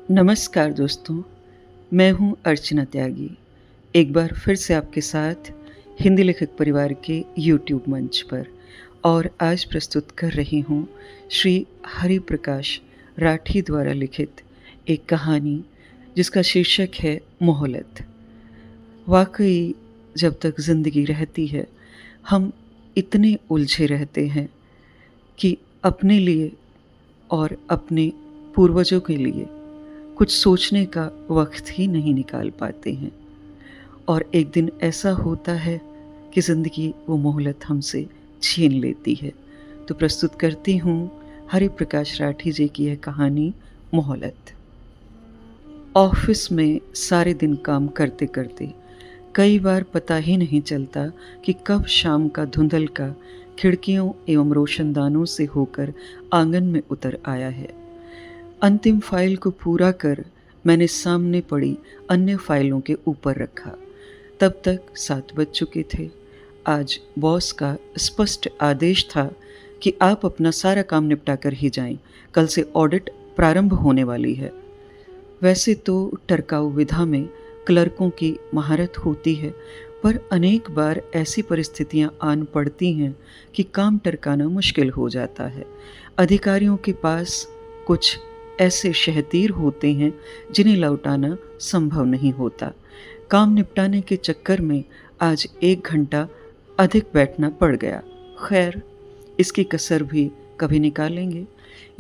नमस्कार दोस्तों, मैं हूँ अर्चना त्यागी। एक बार फिर से आपके साथ हिंदी लेखक परिवार के यूट्यूब मंच पर और आज प्रस्तुत कर रही हूँ श्री हरिप्रकाश राठी द्वारा लिखित एक कहानी जिसका शीर्षक है मोहलत। वाकई जब तक ज़िंदगी रहती है हम इतने उलझे रहते हैं कि अपने लिए और अपने पूर्वजों के लिए कुछ सोचने का वक्त ही नहीं निकाल पाते हैं। और एक दिन ऐसा होता है कि ज़िंदगी वो मोहलत हमसे छीन लेती है। तो प्रस्तुत करती हूँ हरिप्रकाश राठी जी की यह कहानी मोहलत। ऑफिस में सारे दिन काम करते करते कई बार पता ही नहीं चलता कि कब शाम का धुंधलका खिड़कियों एवं रोशनदानों से होकर आंगन में उतर आया है। अंतिम फाइल को पूरा कर मैंने सामने पड़ी अन्य फाइलों के ऊपर रखा। तब तक 7 बज चुके थे। आज बॉस का स्पष्ट आदेश था कि आप अपना सारा काम निपटा कर ही जाएं, कल से ऑडिट प्रारंभ होने वाली है। वैसे तो टरकाऊ विधा में क्लर्कों की महारत होती है, पर अनेक बार ऐसी परिस्थितियां आन पड़ती हैं कि काम टरकाना मुश्किल हो जाता है। अधिकारियों के पास कुछ ऐसे शहतीर होते हैं जिन्हें लौटाना संभव नहीं होता। काम निपटाने के चक्कर में आज 1 घंटा अधिक बैठना पड़ गया। खैर, इसकी कसर भी कभी निकालेंगे।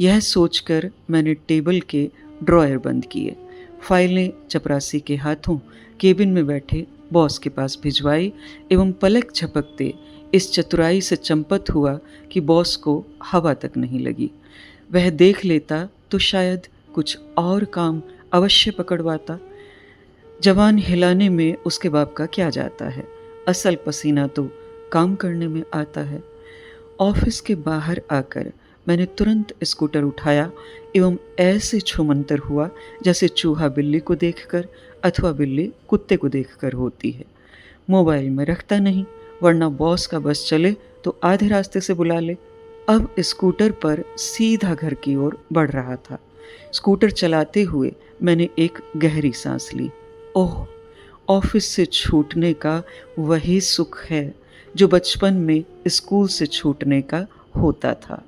यह सोचकर मैंने टेबल के ड्रॉयर बंद किए, फाइलें चपरासी के हाथों केबिन में बैठे बॉस के पास भिजवाई एवं पलक झपकते इस चतुराई से चंपत हुआ कि बॉस को हवा तक नहीं लगी। वह देख लेता तो शायद कुछ और काम अवश्य पकड़वाता। जवान हिलाने में उसके बाप का क्या जाता है, असल पसीना तो काम करने में आता है। ऑफिस के बाहर आकर मैंने तुरंत स्कूटर उठाया एवं ऐसे छुमंतर हुआ जैसे चूहा बिल्ली को देखकर अथवा बिल्ली कुत्ते को देखकर होती है। मोबाइल में रखता नहीं, वरना बॉस का बस चले तो आधे रास्ते से बुला ले। अब स्कूटर पर सीधा घर की ओर बढ़ रहा था। स्कूटर चलाते हुए मैंने एक गहरी सांस ली। ओह, ऑफिस से छूटने का वही सुख है जो बचपन में स्कूल से छूटने का होता था।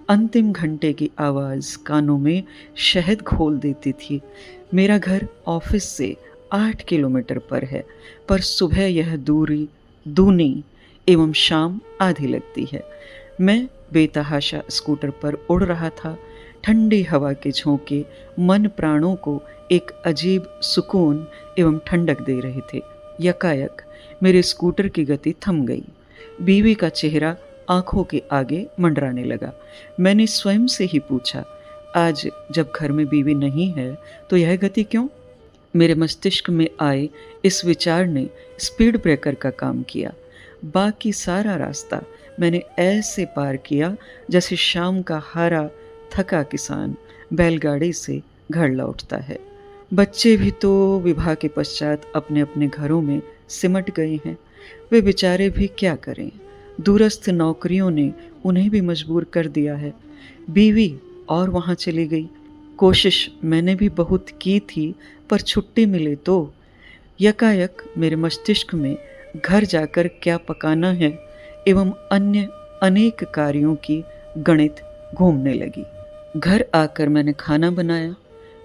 अंतिम घंटे की आवाज़ कानों में शहद घोल देती थी। मेरा घर ऑफिस से 8 किलोमीटर पर है, पर सुबह यह दूरी दूनी एवं शाम आधी लगती है। मैं बेतहाशा स्कूटर पर उड़ रहा था। ठंडी हवा के झोंके मन प्राणों को एक अजीब सुकून एवं ठंडक दे रहे थे। यकायक मेरे स्कूटर की गति थम गई। बीवी का चेहरा आंखों के आगे मंडराने लगा। मैंने स्वयं से ही पूछा, आज जब घर में बीवी नहीं है तो यह गति क्यों? मेरे मस्तिष्क में आए इस विचार ने स्पीड ब्रेकर का काम किया। बाकी सारा रास्ता मैंने ऐसे पार किया जैसे शाम का हारा थका किसान बैलगाड़ी से घर लौटता है। बच्चे भी तो विवाह के पश्चात अपने अपने घरों में सिमट गए हैं। वे बेचारे भी क्या करें, दूरस्थ नौकरियों ने उन्हें भी मजबूर कर दिया है। बीवी और वहाँ चली गई। कोशिश मैंने भी बहुत की थी, पर छुट्टी मिले तो। यकायक मेरे मस्तिष्क में घर जाकर क्या पकाना है एवं अन्य अनेक कार्यों की गणित घूमने लगी। घर आकर मैंने खाना बनाया,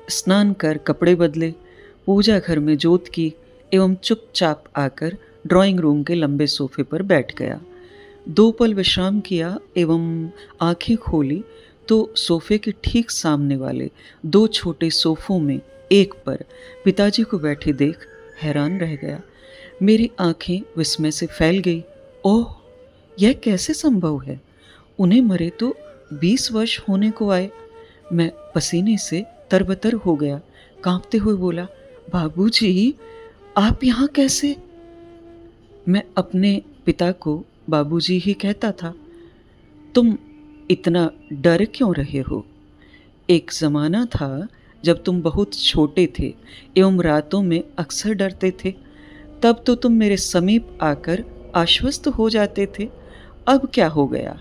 स्नान कर कपड़े बदले, पूजा घर में जोत की एवं चुपचाप आकर ड्राइंग रूम के लंबे सोफे पर बैठ गया। 2 पल विश्राम किया एवं आंखें खोली तो सोफे के ठीक सामने वाले 2 छोटे सोफों में एक पर पिताजी को बैठे देख हैरान रह गया। मेरी आंखें विस्मय से फैल गई। ओह, यह कैसे संभव है? उन्हें मरे तो 20 वर्ष होने को आए। मैं पसीने से तरबतर हो गया। कांपते हुए बोला, बाबूजी, आप यहाँ कैसे? मैं अपने पिता को बाबूजी ही कहता था। तुम इतना डर क्यों रहे हो? एक ज़माना था जब तुम बहुत छोटे थे एवं रातों में अक्सर डरते थे। तब तो तुम मेरे समीप आकर आश्वस्त हो जाते थे। अब क्या हो गया?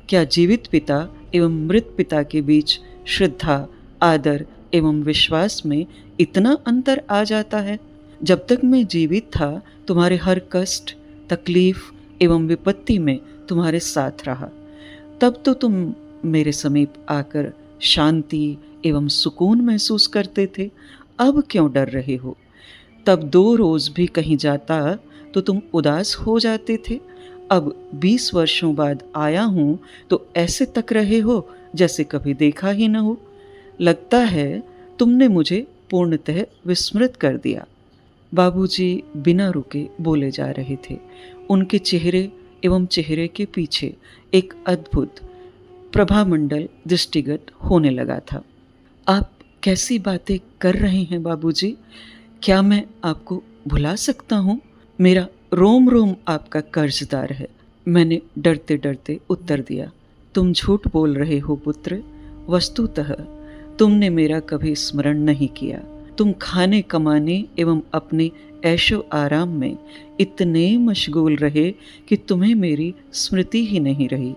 क्या जीवित पिता एवं मृत पिता के बीच श्रद्धा, आदर एवं विश्वास में इतना अंतर आ जाता है। जब तक मैं जीवित था, तुम्हारे हर कष्ट, तकलीफ एवं विपत्ति में तुम्हारे साथ रहा। तब तो तुम मेरे समीप आकर शांति एवं सुकून महसूस करते थे। अब क्यों डर रहे हो? तब 2 रोज़ भी कहीं जाता तो तुम उदास हो जाते थे। अब 20 वर्षों बाद आया हूँ तो ऐसे तक रहे हो जैसे कभी देखा ही न हो। लगता है तुमने मुझे पूर्णतः विस्मृत कर दिया। बाबूजी बिना रुके बोले जा रहे थे। उनके चेहरे एवं चेहरे के पीछे एक अद्भुत प्रभामंडल दृष्टिगत होने लगा था। आप कैसी बातें कर रहे हैं बाबूजी? क्या मैं आपको भुला सकता हूँ? मेरा रोम रोम आपका कर्जदार है। मैंने डरते डरते उत्तर दिया। तुम झूठ बोल रहे हो पुत्र। वस्तुतः तुमने मेरा कभी स्मरण नहीं किया। तुम खाने कमाने एवं अपने ऐशो आराम में इतने मशगूल रहे कि तुम्हें मेरी स्मृति ही नहीं रही।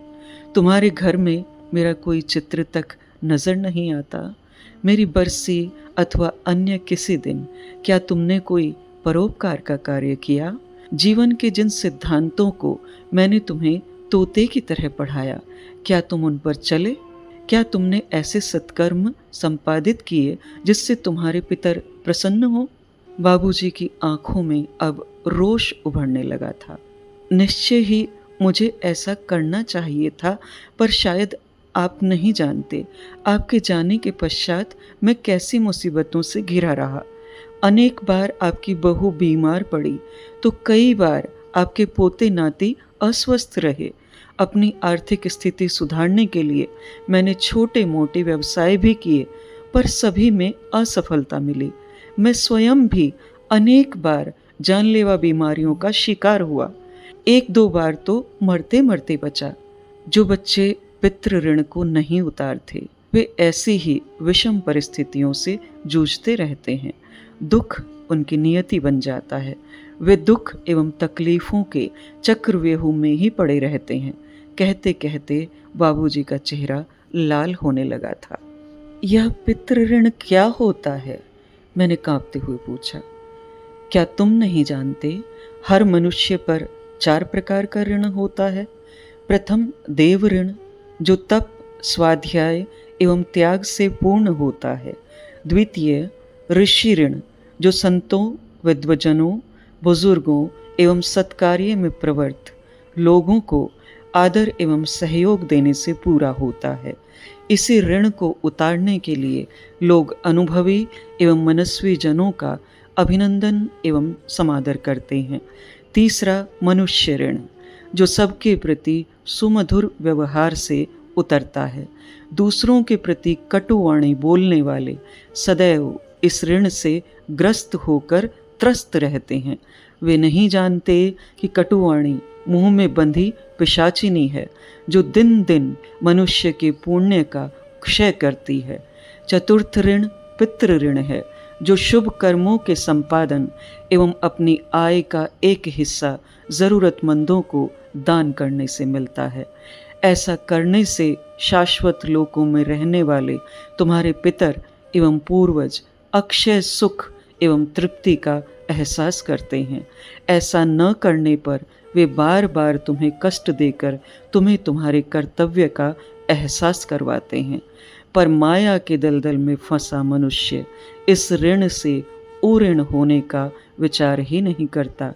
तुम्हारे घर में मेरा कोई चित्र तक नज़र नहीं आता। मेरी बरसी अथवा अन्य किसी दिन क्या तुमने कोई परोपकार का कार्य किया? जीवन के जिन सिद्धांतों को मैंने तुम्हें तोते की तरह पढ़ाया, क्या तुम उन पर चले? क्या तुमने ऐसे सत्कर्म संपादित किए जिससे तुम्हारे पितर प्रसन्न हो? बाबूजी की आंखों में अब रोष उभरने लगा था। निश्चय ही मुझे ऐसा करना चाहिए था, पर शायद आप नहीं जानते, आपके जाने के पश्चात मैं कैसी मुसीबतों से घिरा रहा। अनेक बार आपकी बहू बीमार पड़ी तो कई बार आपके पोते नाती अस्वस्थ रहे। अपनी आर्थिक स्थिति सुधारने के लिए मैंने छोटे मोटे व्यवसाय भी किए, पर सभी में असफलता मिली। मैं स्वयं भी अनेक बार जानलेवा बीमारियों का शिकार हुआ। 1-2 बार तो मरते मरते बचा। जो बच्चे पितृ ऋण को नहीं उतारते, वे ऐसी ही विषम परिस्थितियों से जूझते रहते हैं। दुख उनकी नियति बन जाता है। वे दुख एवं तकलीफों के चक्रव्यूह में ही पड़े रहते हैं। कहते कहते बाबूजी का चेहरा लाल होने लगा था। यह पितृ ऋण क्या होता है? मैंने कांपते हुए पूछा। क्या तुम नहीं जानते? हर मनुष्य पर 4 प्रकार का ऋण होता है। प्रथम देव ऋण, जो तप, स्वाध्याय एवं त्याग से पूर्ण होता है। द्वितीय ऋषि ऋण, जो संतों, विद्वजनों, बुजुर्गों एवं सत्कार्य में प्रवृत्त लोगों को आदर एवं सहयोग देने से पूरा होता है। इसी ऋण को उतारने के लिए लोग अनुभवी एवं मनस्वी जनों का अभिनंदन एवं समादर करते हैं। तीसरा मनुष्य ऋण, जो सबके प्रति सुमधुर व्यवहार से उतरता है। दूसरों के प्रति कटुवाणी बोलने वाले सदैव इस ऋण से ग्रस्त होकर त्रस्त रहते हैं। वे नहीं जानते कि कटुवाणी मुंह में बंधी पिशाचिनी है, जो दिन दिन मनुष्य के पुण्य का क्षय करती है। चतुर्थ ऋण पितृ ऋण है, जो शुभ कर्मों के संपादन एवं अपनी आय का एक हिस्सा ज़रूरतमंदों को दान करने से मिलता है। ऐसा करने से शाश्वत लोकों में रहने वाले तुम्हारे पितर एवं पूर्वज अक्षय सुख एवं तृप्ति का एहसास करते हैं। ऐसा न करने पर वे बार बार तुम्हें कष्ट देकर तुम्हें तुम्हारे कर्तव्य का एहसास करवाते हैं। पर माया के दलदल में फंसा मनुष्य इस ऋण से उऋण होने का विचार ही नहीं करता।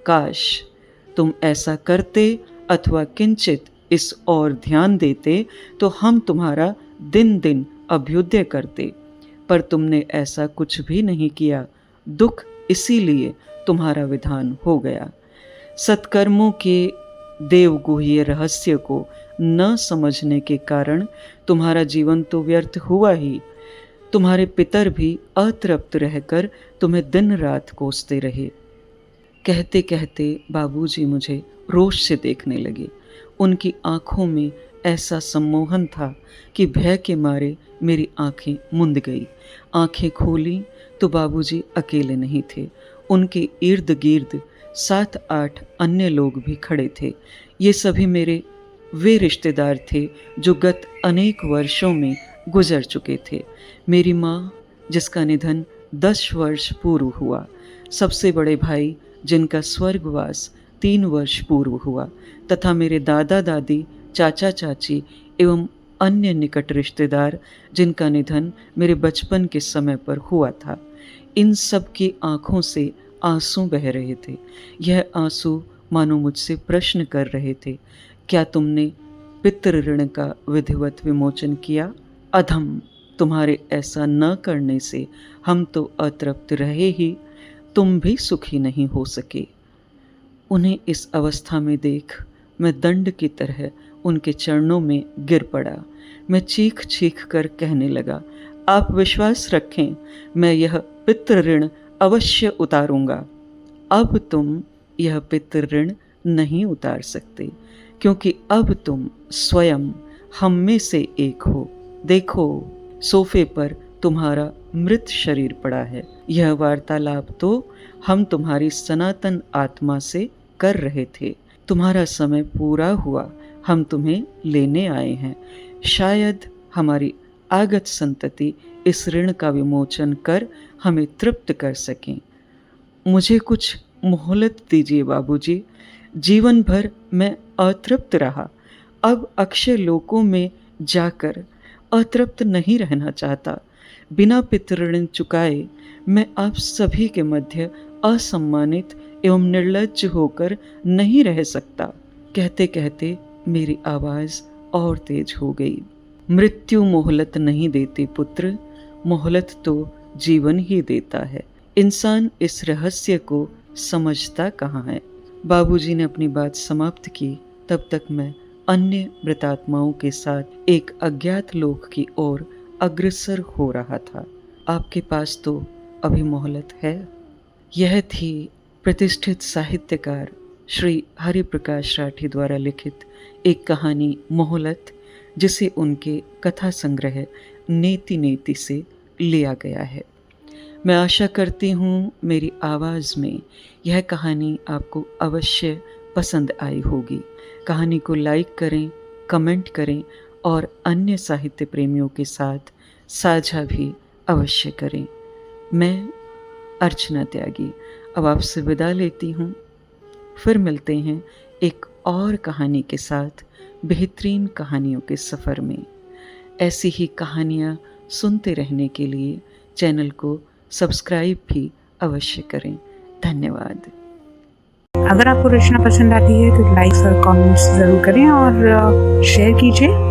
काश तुम ऐसा करते अथवा किंचित इस ओर ध्यान देते तो हम तुम्हारा दिन दिन अभ्युदय करते, पर तुमने ऐसा कुछ भी नहीं किया। दुख इसीलिए तुम्हारा विधान हो गया। सत्कर्मों के देवगुह्य रहस्य को न समझने के कारण तुम्हारा जीवन तो व्यर्थ हुआ ही, तुम्हारे पितर भी अतृप्त रहकर तुम्हें दिन रात कोसते रहे। कहते कहते बाबूजी मुझे रोष से देखने लगे। उनकी आंखों में ऐसा सम्मोहन था कि भय के मारे मेरी आंखें मुंद गई। आंखें खोली तो बाबूजी अकेले नहीं थे। उनके इर्द गिर्द 7-8 अन्य लोग भी खड़े थे। ये सभी मेरे वे रिश्तेदार थे जो गत अनेक वर्षों में गुजर चुके थे। मेरी माँ, जिसका निधन 10 वर्ष पूर्व हुआ, सबसे बड़े भाई जिनका स्वर्गवास 3 वर्ष पूर्व हुआ, तथा मेरे दादा दादी, चाचा चाची एवं अन्य निकट रिश्तेदार जिनका निधन मेरे बचपन के समय पर हुआ था। इन सब की आँखों से आंसू बह रहे थे। यह आंसू मानो मुझसे प्रश्न कर रहे थे, क्या तुमने पितृ ऋण का विधिवत विमोचन किया? अधम, तुम्हारे ऐसा न करने से हम तो अतृप्त रहे ही, तुम भी सुखी नहीं हो सके। उन्हें इस अवस्था में देख मैं दंड की तरह उनके चरणों में गिर पड़ा। मैं चीख चीख कर कहने लगा, आप विश्वास रखें, मैं यह पितृ ऋण अवश्य उतारूंगा। अब तुम यह पितृ ऋण नहीं उतार सकते, क्योंकि अब तुम स्वयं हम में से एक हो। देखो, सोफे पर तुम्हारा मृत शरीर पड़ा है। यह वार्तालाप तो हम तुम्हारी सनातन आत्मा से कर रहे थे। तुम्हारा समय पूरा हुआ, हम तुम्हें लेने आए हैं। शायद हमारी आगत संतति इस ऋण का विमोचन कर हमें तृप्त कर सकें। मुझे कुछ मोहलत दीजिए बाबूजी। जीवन भर मैं अतृप्त रहा, अब अक्षय लोकों में जाकर अतृप्त नहीं रहना चाहता। बिना पितृऋण चुकाए मैं आप सभी के मध्य असम्मानित एवं निर्लज्ज होकर नहीं रह सकता। कहते कहते मेरी आवाज़ और तेज हो गई। मृत्यु मोहलत नहीं देती पुत्र, मोहलत तो जीवन ही देता है। इंसान इस रहस्य को समझता कहाँ है। बाबूजी ने अपनी बात समाप्त की, तब तक मैं अन्य मृतात्माओं के साथ एक अज्ञात लोक की ओर अग्रसर हो रहा था। आपके पास तो अभी मोहलत है। यह थी प्रतिष्ठित साहित्यकार श्री हरिप्रकाश राठी द्वारा लिखित एक कहानी मोहलत, जिसे उनके कथा संग्रह नेति नेति से लिया गया है। मैं आशा करती हूँ मेरी आवाज़ में यह कहानी आपको अवश्य पसंद आई होगी। कहानी को लाइक करें, कमेंट करें और अन्य साहित्य प्रेमियों के साथ साझा भी अवश्य करें। मैं अर्चना त्यागी अब आपसे विदा लेती हूँ। फिर मिलते हैं एक और कहानी के साथ बेहतरीन कहानियों के सफ़र में। ऐसी ही कहानियाँ सुनते रहने के लिए चैनल को सब्सक्राइब भी अवश्य करें। धन्यवाद। अगर आपको रचना पसंद आती है तो लाइक और कमेंट्स ज़रूर करें और शेयर कीजिए।